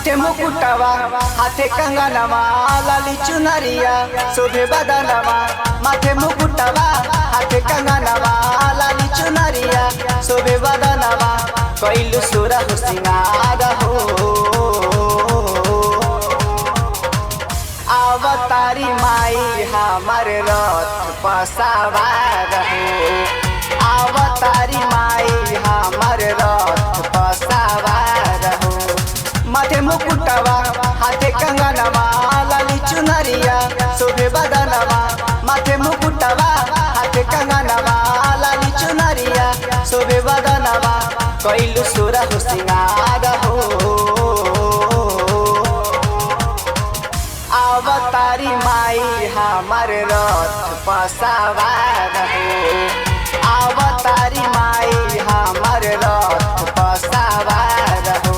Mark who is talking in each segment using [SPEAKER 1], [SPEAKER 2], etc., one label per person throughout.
[SPEAKER 1] माथे मुकुटवा हाथे कंगनवा लाली चुनरिया शोभे बदनवा। माथे मुकुटवा हाथे कंगनवा लाली चुनरिया शोभे बदनवा। कैलु सुरा हो सिंगार हो अवतारी माई हमार रथ पसावार हो। अवतारी माई हमार रथ पसावार हो। माथे मुकुटवा हाथे कंगनवा लाली चुनरिया शोभे बदनवा। माथे मुकुटवा हाथे कंगनवा लाली चुनरिया शोभे बदनवा। कैलु सुरा हो सिंगार हो अवतारी माई हमार रथ पसावार हो। अवतारी माई हमार रथ पसावार हो।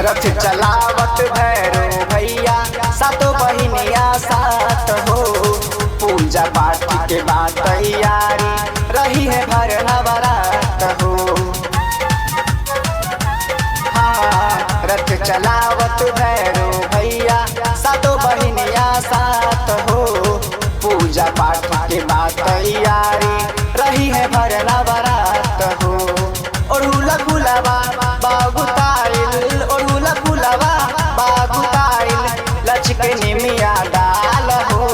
[SPEAKER 1] रथ चलावत भैरो भैया सातो बहिनिया साथ हो। पूजा पाठ के बाद तैयारी रही है भर नवरात हो। हाँ रथ चलावत भैरो भैया सातो बहिनिया साथ हो। पूजा पाठ के बाद तैयारी रही है भर नवरात हो। ओढ़ुला गुलाबा बागुताइल ओढ़ुला गुलाबा बागुताइल लचके निमिया डाल हो।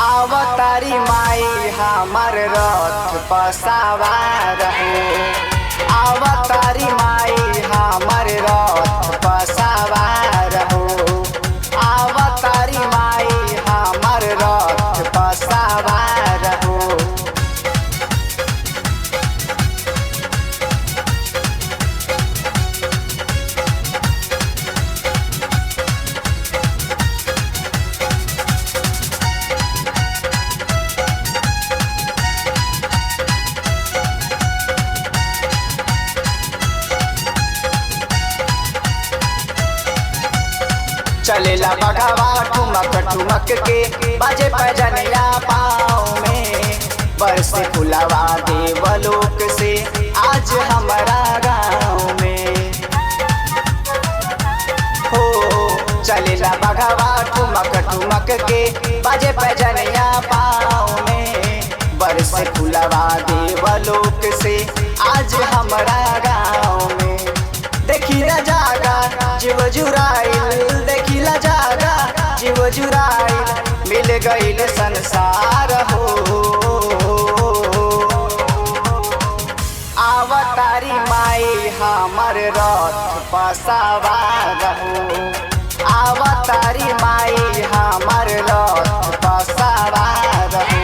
[SPEAKER 1] अवतारी माई हमार रथ पसावार हो। अवतारी माई हमार रथ पसावार हो। अवतारी माई हमार रथ पसावार हो। चलेला बघावा ठुमक ठुमक के बाजे पैजनिया पाँव में। बरसे फुलावा देवलोक से आज हमारा गाँव में हो। चलेला बघावा ठुमक ठुमक के बाजे पैजनिया पाँव में। बरसे फुलावा देवलोक से आज हमारा गाँव में। देखिला जागा जीव जुराइल देखिला जागा जीव जुराइल मिल गईल संसार हो। अवतारी माई हमार रथ पसावार हो। अवतारी माई हमार रथ पसावार हो।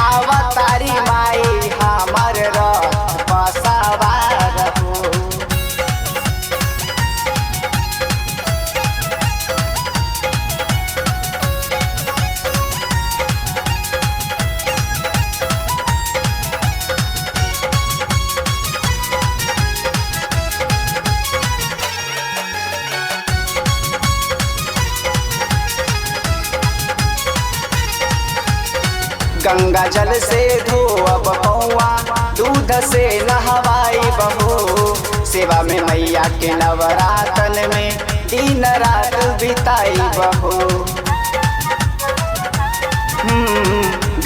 [SPEAKER 1] अवतारी माई हमार रथ पसावार हो। गंगा जल से धोअब पौआ दूध से नहवाई बहो। सेवा में मैया के नवरातन में दिन रात बिताई बहो।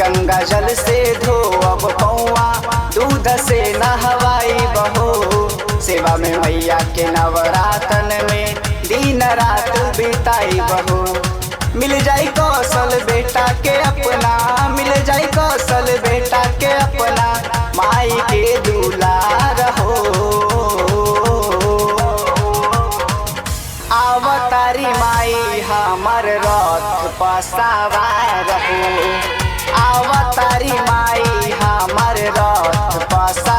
[SPEAKER 1] गंगा जल से धोअब पौआ दूध से नहवाई बहो। सेवा में मैया के नवरातन में दिन रात बिताई बहो। मिल जाई कौशल बेटा के अपना मिल जाई कौशल बेटा के अपना माई के दुलार हो। अवतारी माई हमार रथ पसावार हो। अवतारी माई हमार रथ पसावार